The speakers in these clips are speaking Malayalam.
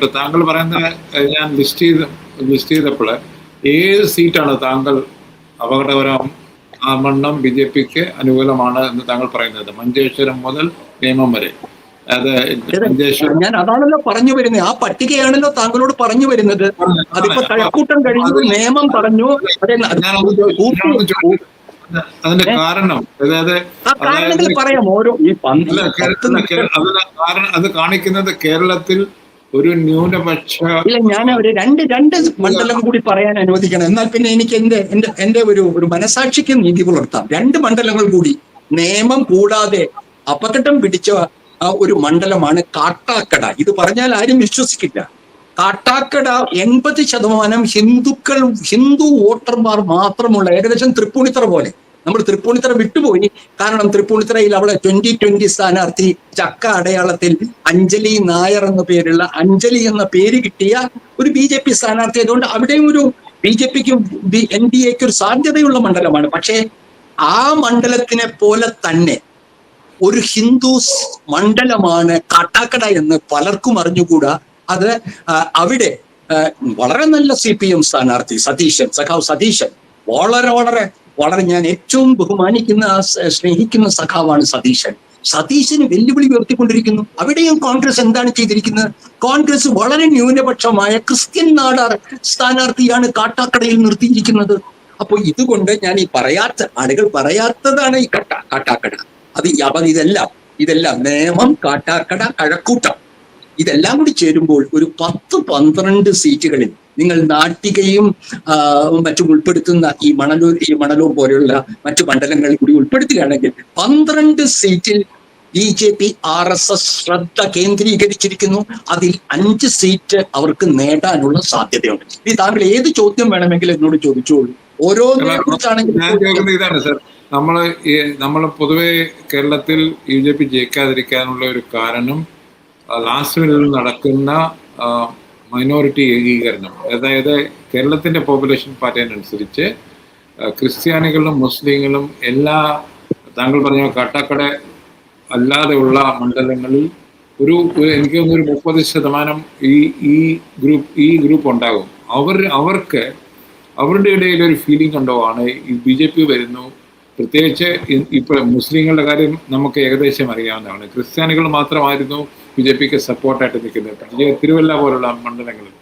ചോദിച്ചോട്ടെ, താങ്കൾ പറയുന്ന ഞാൻ ലിസ്റ്റ് ചെയ്തപ്പോൾ ഏത് സീറ്റാണ് താങ്കൾ അപകടകരം ആവണ്ണം ബി ജെ പിക്ക് അനുകൂലമാണ് എന്ന് താങ്കൾ പറയുന്നത്? മഞ്ചേശ്വരം മുതൽ നേമം വരെ. അത് മഞ്ചേശ്വരം ഞാൻ അതാണല്ലോ പറഞ്ഞു വരുന്നത്, ആ പട്ടികയാണല്ലോ താങ്കളോട് പറഞ്ഞു വരുന്നത്. അതിപ്പോ കഴക്കൂട്ടം കഴിഞ്ഞു, നേമം പറഞ്ഞു. അതിന്റെ കാരണം കാരണങ്ങൾ പറയാം. ഓരോ അത് കാണിക്കുന്നത് കേരളത്തിൽ ഒരു ന്യൂനപക്ഷ ഇല്ല, ഞാൻ ഒരു രണ്ട് മണ്ഡലം കൂടി പറയാൻ അനുവദിക്കണം. എന്നാൽ പിന്നെ എനിക്ക് എന്റെ ഒരു മനസാക്ഷിക്ക് നീതി പുലർത്താം. 2 മണ്ഡലങ്ങൾ കൂടി, നേമം കൂടാതെ അപകടം പിടിച്ച ഒരു മണ്ഡലമാണ് കാട്ടാക്കട. ഇത് പറഞ്ഞാൽ ആരും വിശ്വസിക്കില്ല. കാട്ടാക്കട 80% ഹിന്ദു വോട്ടർമാർ മാത്രമുള്ള, ഏകദേശം തൃപ്പൂണിത്തറ പോലെ. നമ്മൾ തൃപ്പൂണിത്തറ വിട്ടുപോയി, കാരണം തൃപ്പൂണിത്തറയിൽ അവിടെ 2020 സ്ഥാനാർത്ഥി ചക്ക അടയാളത്തിൽ അഞ്ജലി നായർ എന്ന പേരുള്ള, അഞ്ജലി എന്ന പേര് കിട്ടിയ ഒരു BJP സ്ഥാനാർത്ഥി ആയതുകൊണ്ട് അവിടെയും ഒരു BJPക്കും NDAക്ക് ഒരു സാധ്യതയുള്ള മണ്ഡലമാണ്. പക്ഷേ ആ മണ്ഡലത്തിനെ പോലെ തന്നെ ഒരു ഹിന്ദു മണ്ഡലമാണ് കാട്ടാക്കട എന്ന് പലർക്കും അറിഞ്ഞുകൂടാ. അത് അവിടെ വളരെ നല്ല CPM സ്ഥാനാർത്ഥി സഖാവ് സതീശൻ, വളരെ ഞാൻ ഏറ്റവും ബഹുമാനിക്കുന്ന സ്നേഹിക്കുന്ന സഖാവാണ് സതീശന് വെല്ലുവിളി ഉയർത്തിക്കൊണ്ടിരിക്കുന്നു. അവിടെയും കോൺഗ്രസ് എന്താണ് ചെയ്തിരിക്കുന്നത്? കോൺഗ്രസ് വളരെ ന്യൂനപക്ഷമായ ക്രിസ്ത്യൻ നാടാർ സ്ഥാനാർത്ഥിയാണ് കാട്ടാക്കടയിൽ നിർത്തിയിരിക്കുന്നത്. അപ്പൊ ഇതുകൊണ്ട് ഞാൻ ഈ ആളുകൾ പറയാത്തതാണ് ഈ കാട്ടാക്കട. ഇതെല്ലാം നേമം, കാട്ടാക്കട, കഴക്കൂട്ടം ഇതെല്ലാം കൂടി ചേരുമ്പോൾ ഒരു 10-12 സീറ്റുകളിൽ നിങ്ങൾ നാട്ടികയും മറ്റും ഉൾപ്പെടുത്തുന്ന ഈ മണലൂർ പോലെയുള്ള മറ്റു മണ്ഡലങ്ങളിൽ കൂടി ഉൾപ്പെടുത്തുകയാണെങ്കിൽ 12 സീറ്റിൽ BJP RSS ശ്രദ്ധ കേന്ദ്രീകരിച്ചിരിക്കുന്നു. അതിൽ 5 സീറ്റ് അവർക്ക് നേടാനുള്ള സാധ്യതയുണ്ട്. ഈ താങ്കൾ ഏത് ചോദ്യം വേണമെങ്കിലും എന്നോട് ചോദിച്ചോളൂ. ഓരോന്നിനെ കുറിച്ചാണെങ്കിൽ ഇതാണ് സർ, നമ്മൾ പൊതുവെ കേരളത്തിൽ BJP ജയിക്കാതിരിക്കാനുള്ള ഒരു കാരണം ലാസ്റ്റ് മിനിറ്റിൽ നടക്കുന്ന മൈനോറിറ്റി ഏകീകരണം. അതായത് കേരളത്തിന്റെ പോപ്പുലേഷൻ പാറ്റേൺ അനുസരിച്ച് ക്രിസ്ത്യാനികളും മുസ്ലിങ്ങളും എല്ലാ താങ്കൾ പറഞ്ഞ കാട്ടാക്കട അല്ലാതെയുള്ള മണ്ഡലങ്ങളിൽ എനിക്ക് തോന്നുന്നു 30% ഈ ഗ്രൂപ്പ് ഉണ്ടാകും. അവർക്ക് അവരുടെ ഇടയിൽ ഒരു ഫീലിംഗ് ഉണ്ടാവുകയാണ് ഈ BJP വരുന്നു. പ്രത്യേകിച്ച് ഇപ്പോൾ മുസ്ലിങ്ങളുടെ കാര്യം നമുക്ക് ഏകദേശം അറിയാവുന്നതാണ്. ക്രിസ്ത്യാനികൾ മാത്രമായിരുന്നു BJPക്ക് സപ്പോർട്ടായിട്ട് നിൽക്കുന്നത്. തിരുവല്ല പോലുള്ള മണ്ഡലങ്ങളിൽ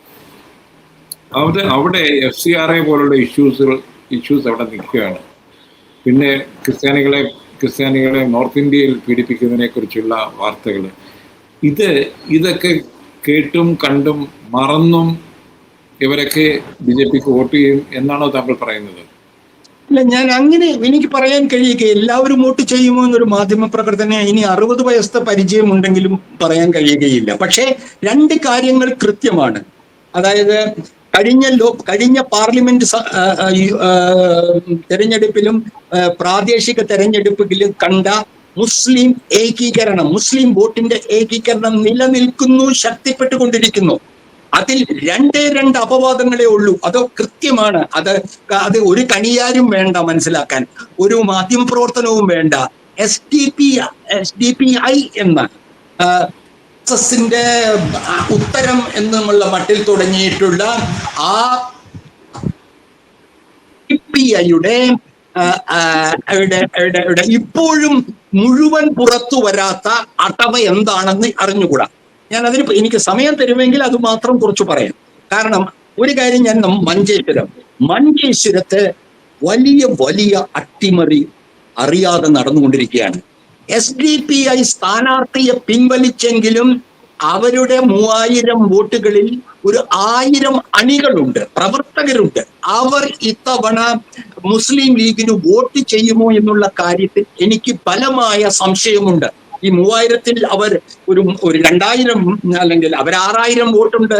അവിടെ FCRA പോലുള്ള ഇഷ്യൂസ് അവിടെ നിൽക്കുകയാണ്. പിന്നെ ക്രിസ്ത്യാനികളെ നോർത്ത് ഇന്ത്യയിൽ പീഡിപ്പിക്കുന്നതിനെ കുറിച്ചുള്ള വാർത്തകൾ, ഇതൊക്കെ കേട്ടും കണ്ടും മറന്നും ഇവരൊക്കെ BJPക്ക് വോട്ട് ചെയ്യും എന്നാണോ താങ്കൾ പറയുന്നത്? അല്ല, ഞാൻ അങ്ങനെ എനിക്ക് പറയാൻ കഴിയുക എല്ലാവരും വോട്ട് ചെയ്യുമോ എന്നൊരു മാധ്യമ പ്രവർത്തന ഇനി 60 വയസ്സത്തെ പരിചയം ഉണ്ടെങ്കിലും പറയാൻ കഴിയുകയില്ല. പക്ഷേ 2 കാര്യങ്ങൾ കൃത്യമാണ്. അതായത് കഴിഞ്ഞ പാർലമെന്റ് തെരഞ്ഞെടുപ്പിലും പ്രാദേശിക തെരഞ്ഞെടുപ്പിലും കണ്ട മുസ്ലിം ഏകീകരണം, മുസ്ലിം വോട്ടിന്റെ ഏകീകരണം നിലനിൽക്കുന്നു, ശക്തിപ്പെട്ടുകൊണ്ടിരിക്കുന്നു. അതിൽ 2 അപവാദങ്ങളേ ഉള്ളൂ. അത് കൃത്യമാണ്. അത് ഒരു കണിയാരും വേണ്ട മനസ്സിലാക്കാൻ, ഒരു മാധ്യമപ്രവർത്തനവും വേണ്ട. SDPI എന്ന ന്റെ ഉത്തരം എന്നുള്ള മട്ടിൽ തുടങ്ങിയിട്ടുള്ള ആ CPIയുടെ ഇപ്പോഴും മുഴുവൻ പുറത്തു വരാത്ത അടവ് എന്താണെന്ന് അറിഞ്ഞുകൂടാ. ഞാൻ അതിന് എനിക്ക് സമയം തരുമെങ്കിൽ അത് മാത്രം കുറച്ച് പറയാം. കാരണം ഒരു കാര്യം, ഞാൻ മഞ്ചേശ്വരത്ത് വലിയ അട്ടിമറി അറിയാതെ നടന്നുകൊണ്ടിരിക്കുകയാണ്. SDPI സ്ഥാനാർത്ഥിയെ പിൻവലിച്ചെങ്കിലും അവരുടെ 3000 വോട്ടുകളിൽ ഒരു 1000 അണികളുണ്ട്, പ്രവർത്തകരുണ്ട്. അവർ ഇത്തവണ മുസ്ലിം ലീഗിന് വോട്ട് ചെയ്യുമോ എന്നുള്ള കാര്യത്തിൽ എനിക്ക് ബലമായ സംശയമുണ്ട്. ഈ 3000-ൽ അവർ ഒരു 2000 അല്ലെങ്കിൽ അവർ 6000 വോട്ടുണ്ട്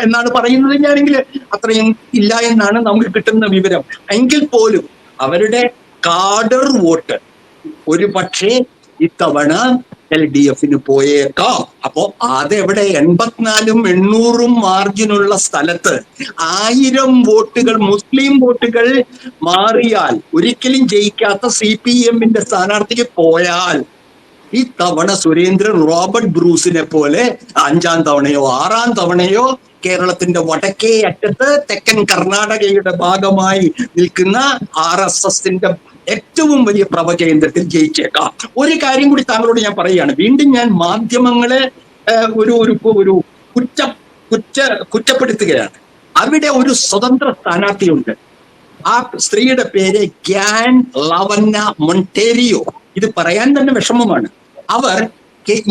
എന്നാണ് പറയുന്നത്. ഞാനെങ്കിൽ അത്രയും ഇല്ല എന്നാണ് നമുക്ക് കിട്ടുന്ന വിവരം. എങ്കിൽ പോലും അവരുടെ കാഡർ വോട്ട് ഒരു പക്ഷേ ഇത്തവണ LDFന് പോയേക്കാം. അപ്പോ അതെവിടെ 84-ഉം 800-ഉം മാർജിനുള്ള സ്ഥലത്ത് 1000 വോട്ടുകൾ മുസ്ലിം വോട്ടുകൾ മാറിയാൽ, ഒരിക്കലും ജയിക്കാത്ത CPM-ന്റെ സ്ഥാനാർത്ഥിക്ക് പോയാൽ ഇത്തവണ സുരേന്ദ്രൻ റോബർട്ട് ബ്രൂസിനെ പോലെ 5-ാം തവണയോ 6-ാം തവണയോ കേരളത്തിന്റെ വടക്കേ അറ്റത്ത് തെക്കൻ കർണാടകയുടെ ഭാഗമായി നിൽക്കുന്ന RSSന്റെ ഏറ്റവും വലിയ പ്രഭകേന്ദ്രത്തിൽ ജയിച്ചേക്കാം. ഒരു കാര്യം കൂടി താങ്കളോട് ഞാൻ പറയുകയാണ്. വീണ്ടും ഞാൻ മാധ്യമങ്ങളെ ഒരു ഒരു ഒരു കുറ്റ കുറ്റ കുറ്റപ്പെടുത്തുകയാണ്. അവിടെ ഒരു സ്വതന്ത്ര സ്ഥാനാർത്ഥിയുണ്ട്. ആ സ്ത്രീയുടെ പേര് ഗ്യാൻ ലവന്ന മൊണ്ടേരിയോ. ഇത് പറയാൻ തന്നെ വിഷമമാണ്. അവർ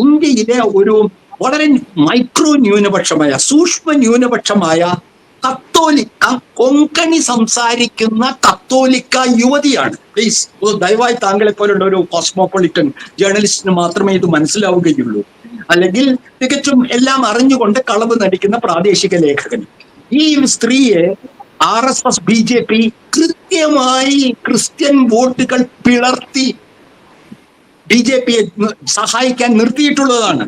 ഇന്ത്യയിലെ ഒരു വളരെ മൈക്രോ ന്യൂനപക്ഷമായ സൂക്ഷ്മ ന്യൂനപക്ഷമായ കത്തോലിക്ക കൊങ്കണി സംസാരിക്കുന്ന കത്തോലിക്ക യുവതിയാണ്. പ്ലീസ് ദയവായി താങ്കളെ പോലുള്ള ഒരു കോസ്മോപൊളിറ്റൻ ജേർണലിസ്റ്റിന് മാത്രമേ ഇത് മനസ്സിലാവുകയുള്ളൂ. അല്ലെങ്കിൽ തികച്ചും എല്ലാം അറിഞ്ഞുകൊണ്ട് കളവ് നടിക്കുന്ന പ്രാദേശിക ലേഖകൻ. ഈ സ്ത്രീയെ RSS BJP കൃത്യമായി ക്രിസ്ത്യൻ വോട്ടുകൾ പിളർത്തി BJPയെ സഹായിക്കാൻ നിർത്തിയിട്ടുള്ളതാണ്.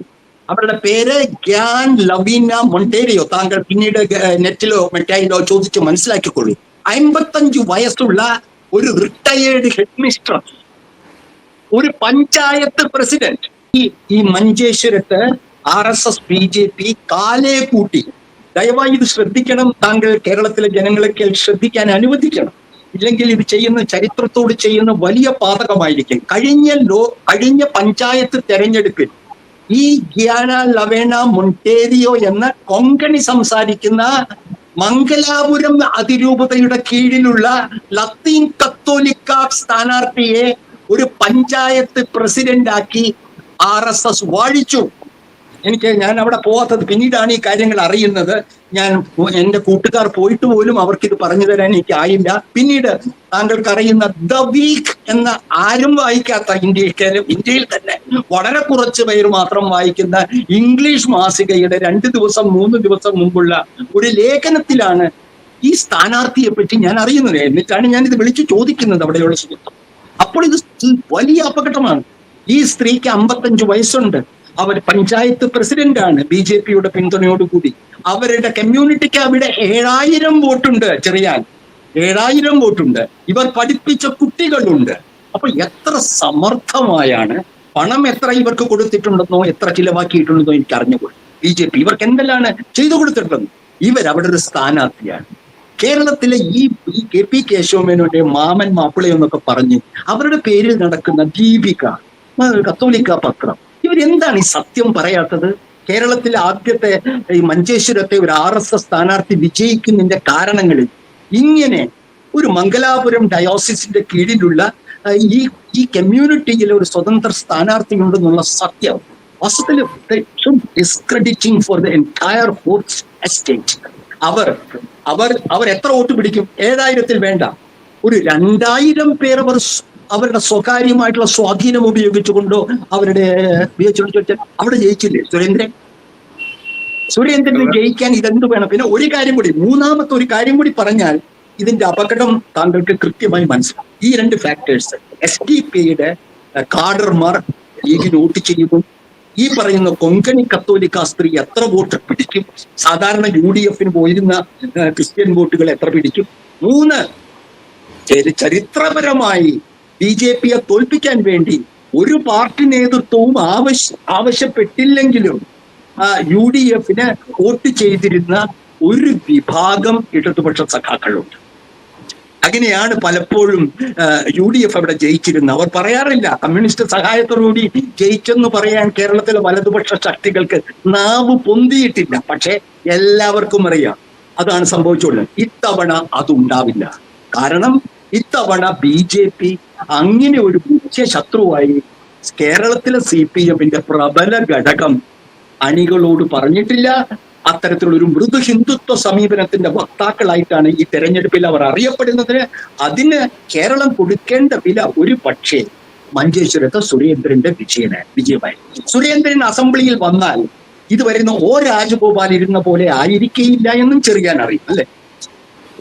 അവരുടെ പേര് ഗ്യാൻ ലവീന മൊണ്ടേരിയോ. താങ്കൾ പിന്നീട് നെറ്റിലോ മറ്റായിലോ ചോദിച്ച് മനസ്സിലാക്കിക്കൊള്ളൂ. 55 വയസ്സുള്ള ഒരു റിട്ടയേർഡ് ഹെഡ് മിസ്ട്രസ്, ഒരു പഞ്ചായത്ത് പ്രസിഡന്റ്. ഈ മഞ്ചേശ്വരത്ത് RSS BJP കാലേ കൂട്ടി. ദയവായി ഇത് ശ്രദ്ധിക്കണം. താങ്കൾ കേരളത്തിലെ ജനങ്ങളെ ശ്രദ്ധിക്കാൻ അനുവദിക്കണം. ഇല്ലെങ്കിൽ ഇത് ചെയ്യുന്ന ചരിത്രത്തോട് ചെയ്യുന്ന വലിയ പാതകമായിരിക്കും. കഴിഞ്ഞ പഞ്ചായത്ത് തെരഞ്ഞെടുപ്പിൽ ഈ ഗ്യാന ലവേണ മൊണ്ടേരിയോ എന്ന കൊങ്കണി സംസാരിക്കുന്ന മംഗലാപുരം അതിരൂപതയുടെ കീഴിലുള്ള ലത്തീൻ കത്തോലിക്ക സ്ഥാനാർത്ഥിയെ ഒരു പഞ്ചായത്ത് പ്രസിഡന്റാക്കി RSS വാഴിച്ചു. ഞാൻ അവിടെ പോവാത്തത് പിന്നീടാണ് ഈ കാര്യങ്ങൾ അറിയുന്നത്. എന്റെ കൂട്ടുകാർ പോയിട്ട് പോലും അവർക്കിത് പറഞ്ഞു തരാൻ എനിക്ക് ആയില്ല. പിന്നീട് താങ്കൾക്ക് അറിയുന്ന ദ വീക്ക് എന്ന ആരും വായിക്കാത്ത ഇന്ത്യയിൽ തന്നെ വളരെ കുറച്ച് പേര് മാത്രം വായിക്കുന്ന ഇംഗ്ലീഷ് മാസികയുടെ 2 ദിവസം 3 ദിവസം മുമ്പുള്ള ഒരു ലേഖനത്തിലാണ് ഈ സ്ഥാനാർത്ഥിയെ പറ്റി ഞാൻ അറിയുന്നത്. എന്നിട്ടാണ് ഞാൻ ഇത് വിളിച്ചു ചോദിക്കുന്നത് അവിടെയുള്ള സുഹൃത്തും. അപ്പോൾ ഇത് വലിയ അപകടമാണ്. ഈ സ്ത്രീക്ക് 55 വയസ്സുണ്ട്. അവർ പഞ്ചായത്ത് പ്രസിഡന്റാണ് BJPയുടെ പിന്തുണയോടുകൂടി. അവരുടെ കമ്മ്യൂണിറ്റിക്ക് അവിടെ 7000 വോട്ടുണ്ട്. ചെറിയാൻ 7000 വോട്ടുണ്ട്. ഇവർ പഠിപ്പിച്ച കുട്ടികളുണ്ട്. അപ്പൊ എത്ര സമർത്ഥമായാണ്, പണം എത്ര ഇവർക്ക് കൊടുത്തിട്ടുണ്ടെന്നോ എത്ര ചിലവാക്കിയിട്ടുണ്ടെന്നോ എനിക്ക് അറിഞ്ഞുകൂടും. BJP ഇവർക്ക് എന്തെല്ലാം ചെയ്തു കൊടുത്തിട്ടുണ്ടെന്ന്. ഇവരവിടെ ഒരു സ്ഥാനാർത്ഥിയാണ്. കേരളത്തിലെ ഈ KP കേശവമേനോന്റെ മാമൻ മാപ്പിളയെന്നൊക്കെ പറഞ്ഞ് അവരുടെ പേരിൽ നടക്കുന്ന ദീപിക കത്തോലിക്ക പത്രം, ഇവരെന്താണ് ഈ സത്യം പറയാത്തത്? കേരളത്തിലെ ആദ്യത്തെ ഈ മഞ്ചേശ്വരത്തെ ഒരു RSS സ്ഥാനാർത്ഥി വിജയിക്കുന്നതിന്റെ കാരണങ്ങളിൽ ഇങ്ങനെ ഒരു മംഗലാപുരം ഡയോസിസിന്റെ കീഴിലുള്ള ഈ കമ്മ്യൂണിറ്റിയിലെ ഒരു സ്വതന്ത്ര സ്ഥാനാർത്ഥി ഉണ്ടെന്നുള്ള സത്യം വാസ്തവത്തിൽ discrediting for the entire fourth estate. അവർ എത്ര വോട്ട് പിടിക്കും? 7000-ൽ വേണ്ട, ഒരു 2000 പേർ അവർ അവരുടെ സ്വകാര്യമായിട്ടുള്ള സ്വാധീനം ഉപയോഗിച്ചുകൊണ്ടോ അവരുടെ അവിടെ ജയിച്ചില്ലേ സുരേന്ദ്രന് ജയിക്കാൻ ഇതെന്ത് വേണം? പിന്നെ ഒരു കാര്യം കൂടി, മൂന്നാമത്തെ ഒരു കാര്യം കൂടി പറഞ്ഞാൽ ഇതിന്റെ അപകടം താങ്കൾക്ക് കൃത്യമായി മനസ്സിലാവും. ഈ 2 ഫാക്ടേഴ്സ്, SDP-യുടെ കാഡർമാർ ലീഗിന് വോട്ട് ചെയ്യുന്നു, ഈ പറയുന്ന കൊങ്കണി കത്തോലിക്ക സ്ത്രീ എത്ര വോട്ട് പിടിക്കും, സാധാരണ UDF-ന് പോയിരുന്ന ക്രിസ്ത്യൻ വോട്ടുകൾ എത്ര പിടിക്കും. 3, ചരിത്രപരമായി BJPയെ തോൽപ്പിക്കാൻ വേണ്ടി ഒരു പാർട്ടി നേതൃത്വവും ആവശ്യപ്പെട്ടില്ലെങ്കിലും UDF-ന് വോട്ട് ചെയ്തിരുന്ന ഒരു വിഭാഗം ഇടതുപക്ഷ സഖാക്കളുണ്ട്. അങ്ങനെയാണ് പലപ്പോഴും UDF അവിടെ ജയിച്ചിരുന്നത്. അവർ പറയാറില്ല കമ്മ്യൂണിസ്റ്റ് സഹായത്തോടുകൂടി ജയിച്ചെന്ന് പറയാൻ കേരളത്തിലെ വലതുപക്ഷ ശക്തികൾക്ക് നാവ് പൊന്തിയിട്ടില്ല. പക്ഷെ എല്ലാവർക്കും അറിയാം അതാണ് സംഭവിച്ചുള്ളത്. ഇത്തവണ അതുണ്ടാവില്ല. കാരണം ഇത്തവണ BJP അങ്ങനെ ഒരു മുഖ്യ ശത്രുവായി കേരളത്തിലെ CPM-ന്റെ പ്രബല ഘടകം അണികളോട് പറഞ്ഞിട്ടില്ല. അത്തരത്തിലുള്ള ഒരു മൃദു ഹിന്ദുത്വ സമീപനത്തിന്റെ വക്താക്കളായിട്ടാണ് ഈ തെരഞ്ഞെടുപ്പിൽ അവർ അറിയപ്പെടുന്നത്. അതിന് കേരളം കൊടുക്കേണ്ട വില ഒരു പക്ഷേ മഞ്ചേശ്വരത്ത് സുരേന്ദ്രന്റെ വിജയമായി. സുരേന്ദ്രൻ അസംബ്ലിയിൽ വന്നാൽ ഇത് വരുന്ന രാജഗോപാൽ ഇരുന്ന പോലെ ആയിരിക്കില്ല എന്നും ചെറിയാൻ അറിയും, അല്ലെ?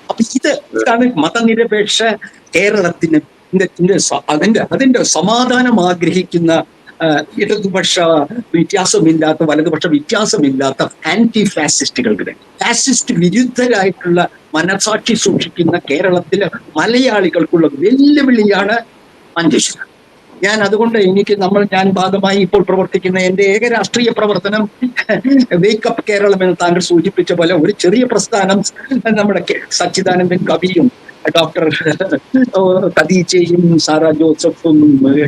അപ്പൊ ഇതാണ് മതനിരപേക്ഷ കേരളത്തിന് അതിന്റെ സമാധാനം ആഗ്രഹിക്കുന്ന ഇടതുപക്ഷ വ്യത്യാസമില്ലാത്ത വലതുപക്ഷ വ്യത്യാസമില്ലാത്ത ആന്റി ഫാസിസ്റ്റുകൾക്ക്, ഫാസിസ്റ്റ് വിരുദ്ധരായിട്ടുള്ള മനസാക്ഷി സൂക്ഷിക്കുന്ന കേരളത്തിലെ മലയാളികൾക്കുള്ള വെല്ലുവിളിയാണ് മഞ്ചേശ്വരം. ഞാൻ അതുകൊണ്ട് ഞാൻ ഭാഗമായി ഇപ്പോൾ പ്രവർത്തിക്കുന്ന എന്റെ ഏക രാഷ്ട്രീയ പ്രവർത്തനം വേക്കപ്പ് കേരളം എന്ന് താങ്കൾ സൂചിപ്പിച്ച പോലെ ഒരു ചെറിയ പ്രസ്ഥാനം, നമ്മുടെ സച്ചിദാനന്ദൻ കവിയും ഡോക്ടർ ഖദീജയും സാറ ജോസഫും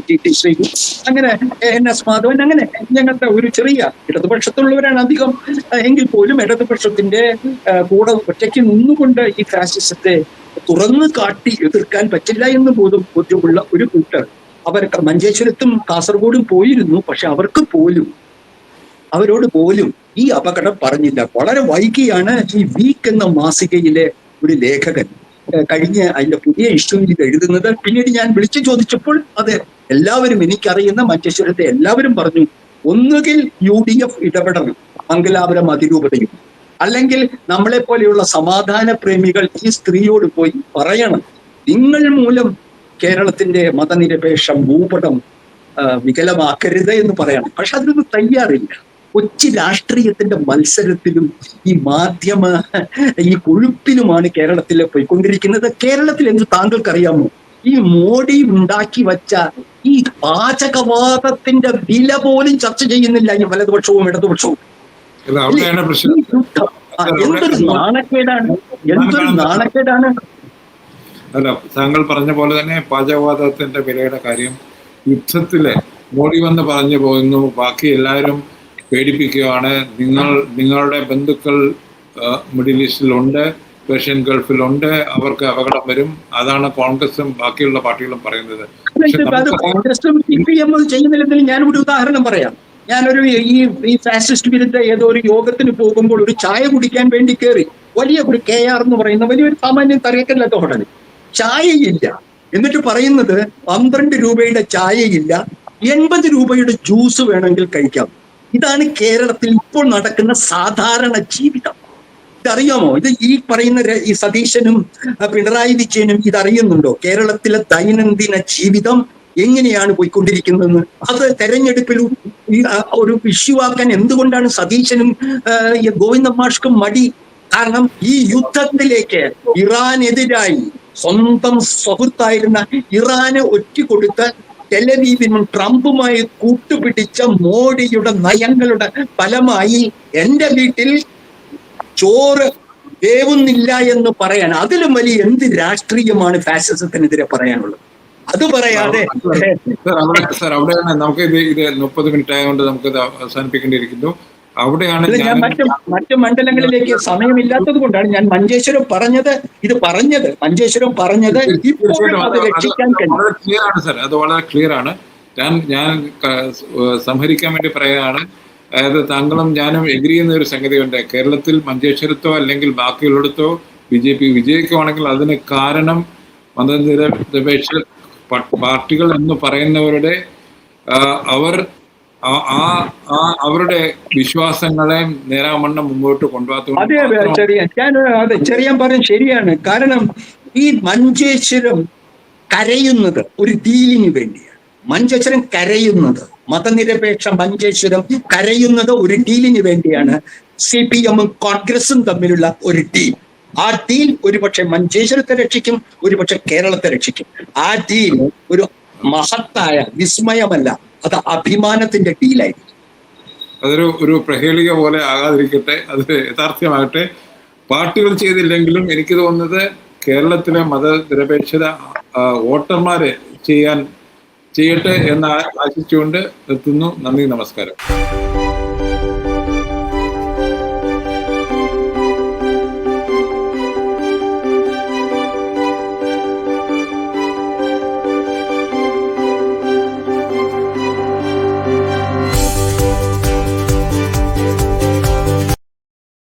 ടി ശ്രീയും അങ്ങനെ NS മാധവൻ, അങ്ങനെ ഞങ്ങളുടെ ഒരു ചെറിയ ഇടതുപക്ഷത്തുള്ളവരാണ് അധികം, എങ്കിൽ പോലും ഇടതുപക്ഷത്തിന്റെ കൂടെ ഒറ്റയ്ക്ക് നിന്നുകൊണ്ട് ഈ ഫാസിസത്തെ തുറന്നു കാട്ടി എതിർക്കാൻ പറ്റില്ല എന്ന് ബോധ്യമുള്ള ഒരു കൂട്ടർ അവർ മഞ്ചേശ്വരത്തും കാസർഗോഡും പോയിരുന്നു. പക്ഷെ അവരോട് പോലും ഈ അപകടം പറഞ്ഞില്ല. വളരെ വൈകിയാണ് ഈ വീക്ക് എന്ന മാസികയിലെ ഒരു ലേഖകൻ കഴിഞ്ഞ അതിന്റെ പുതിയ ഇഷ്യൂവിൽ ഇത് എഴുതുന്നത്. പിന്നീട് ഞാൻ വിളിച്ചു ചോദിച്ചപ്പോൾ അത് എല്ലാവരും, എനിക്കറിയുന്ന മഞ്ചേശ്വരത്തെ എല്ലാവരും പറഞ്ഞു, ഒന്നുകിൽ UDF ഇടപെടണം മംഗലാപുരം അതിരൂപതയും, അല്ലെങ്കിൽ നമ്മളെ പോലെയുള്ള സമാധാന പ്രേമികൾ ഈ സ്ത്രീയോട് പോയി പറയണം, നിങ്ങൾ മൂലം കേരളത്തിന്റെ മതനിരപേക്ഷ ഭൂപടം വികലമാക്കരുത് എന്ന് പറയണം. പക്ഷെ അതിനൊന്നും തയ്യാറില്ല. കൊച്ചി രാഷ്ട്രീയത്തിന്റെ മത്സരത്തിലും ഈ കൊഴുപ്പിലുമാണ് കേരളത്തിൽ പോയിക്കൊണ്ടിരിക്കുന്നത്. കേരളത്തിൽ എന്ത് താങ്കൾക്കറിയാമോ? ഈ മോഡി ഉണ്ടാക്കി വച്ച ഈ പാചകവാദത്തിന്റെ വില പോലും ചർച്ച ചെയ്യുന്നില്ല ഈ വലതുപക്ഷവും ഇടതുപക്ഷവും. എന്തൊരു നാണക്കേടാണ്. അല്ല, താങ്കൾ പറഞ്ഞ പോലെ തന്നെ പാചകവാദത്തിന്റെ വിലയുടെ കാര്യം യുദ്ധത്തില് മോഡി വന്ന് പറഞ്ഞു പോകുന്നു, ബാക്കി എല്ലാവരും പേടിപ്പിക്കുകയാണ്, നിങ്ങളുടെ ബന്ധുക്കൾ മിഡിൽ ഈസ്റ്റിലുണ്ട്, പേർഷ്യൻ ഗൾഫിലുണ്ട്, അവർക്ക് അപകടം വരും. അതാണ് കോൺഗ്രസും ബാക്കിയുള്ള പാർട്ടികളും പറയുന്നത്. കോൺഗ്രസും CPM ചെയ്യുന്നില്ലെങ്കിലും ഞാനൊരു ഉദാഹരണം പറയാം. ഞാനൊരു ഈ ഫാസിസ്റ്റ് വിരുദ്ധ ഏതോ ഒരു യോഗത്തിന് പോകുമ്പോൾ ഒരു ചായ കുടിക്കാൻ വേണ്ടി കയറി. വലിയ ഒരു KR എന്ന് പറയുന്ന വലിയൊരു സാമാന്യം തറിയക്കല്ലാത്ത ഹോട്ടൽ, ചായയില്ല. എന്നിട്ട് പറയുന്നത് 12 രൂപയുടെ ചായയില്ല, 80 രൂപയുടെ ജ്യൂസ് വേണമെങ്കിൽ കഴിക്കാം. ഇതാണ് കേരളത്തിൽ ഇപ്പോൾ നടക്കുന്ന സാധാരണ ജീവിതം. ഇതറിയാമോ? ഇത് ഈ പറയുന്ന ഈ സതീശനും പിണറായി വിജയനും ഇതറിയുന്നുണ്ടോ? കേരളത്തിലെ ദൈനംദിന ജീവിതം എങ്ങനെയാണ് പോയിക്കൊണ്ടിരിക്കുന്നതെന്ന്. അത് തെരഞ്ഞെടുപ്പിൽ ഒരു ഇഷ്യൂ ആക്കാൻ എന്തുകൊണ്ടാണ് സതീശനും ഗോവിന്ദ മാഷ്ക്കും മടി? കാരണം ഈ യുദ്ധത്തിലേക്ക് ഇറാനെതിരായി സ്വന്തം സുഹൃത്തായിരുന്ന ഇറാനെ ഒറ്റുകൊടുത്ത ടെലവീവിനും ട്രംപുമായി കൂട്ടുപിടിച്ച മോഡിയുടെ നയങ്ങളുടെ ഫലമായി എന്റെ വീട്ടിൽ ചോറ് വേവുന്നില്ല എന്ന് പറയാൻ അതിലും വലിയ എന്ത് രാഷ്ട്രീയമാണ് ഫാസിസത്തിനെതിരെ പറയാനുള്ളത്? അത് പറയാതെ അവിടെയാണ് നമുക്ക് ഇത് 30 മിനിറ്റ് ആയതുകൊണ്ട് നമുക്കിത് അവസാനിപ്പിക്കേണ്ടിയിരിക്കുന്നു. അവിടെയാണ് ഞാൻ മറ്റു മണ്ഡലങ്ങളിലേക്ക് സമയമില്ലാത്തത് കൊണ്ടാണ് ഞാൻ മഞ്ചേശ്വരം പറഞ്ഞത് ഇപ്പോഴും അത് രക്ഷിക്കാൻ കഴിയും. സർ, അത് വളരെ ക്ലിയർ ആണ്. ഞാൻ സംഹരിക്കാൻ വേണ്ടി പറയുകയാണ്. അതായത് താങ്കളും ഞാനും എഗ്രി ചെയ്യുന്ന ഒരു സംഗതിയുണ്ട്. കേരളത്തിൽ മഞ്ചേശ്വരത്തോ അല്ലെങ്കിൽ ബാക്കിയുള്ളിടത്തോ BJP വിജയിക്കുവാണെങ്കിൽ അതിന് കാരണം മതനിരപേക്ഷ പാർട്ടികൾ എന്ന് പറയുന്നവരുടെ അവരുടെ വിശ്വാസങ്ങളെ നേരാമണ്ണം മുമ്പോട്ട് കൊണ്ടുപോകാത്തത്. ചെറിയാൻ പറഞ്ഞ ശരിയാണ്. കാരണം ഈ മഞ്ചേശ്വരം കരയുന്നത് ഒരു ഡീലിന് വേണ്ടിയാണ്. മഞ്ചേശ്വരം കരയുന്നത്, മതനിരപേക്ഷ മഞ്ചേശ്വരം കരയുന്നത് ഒരു ഡീലിന് വേണ്ടിയാണ്. CPM-ഉം കോൺഗ്രസും തമ്മിലുള്ള ഒരു ഡീൽ. ആ ഡീൽ ഒരുപക്ഷെ മഞ്ചേശ്വരത്തെ രക്ഷിക്കും, ഒരുപക്ഷെ കേരളത്തെ രക്ഷിക്കും. ആ ഡീൽ ഒരു മഹത്തായ വിസ്മയമല്ല, അത് അഭിമാനത്തിന്റെ ഡീലായിരിക്കും. അതൊരു പ്രഹേളിക പോലെ ആകാതിരിക്കട്ടെ, അത് യഥാർത്ഥമാകട്ടെ. പാർട്ടികൾ ചെയ്തില്ലെങ്കിലും എനിക്ക് തോന്നുന്നത് കേരളത്തിലെ മതനിരപേക്ഷത വോട്ടർമാരെ ചെയ്യട്ടെ എന്ന് ആശിച്ചുകൊണ്ട് നിർത്തുന്നു. നന്ദി, നമസ്കാരം.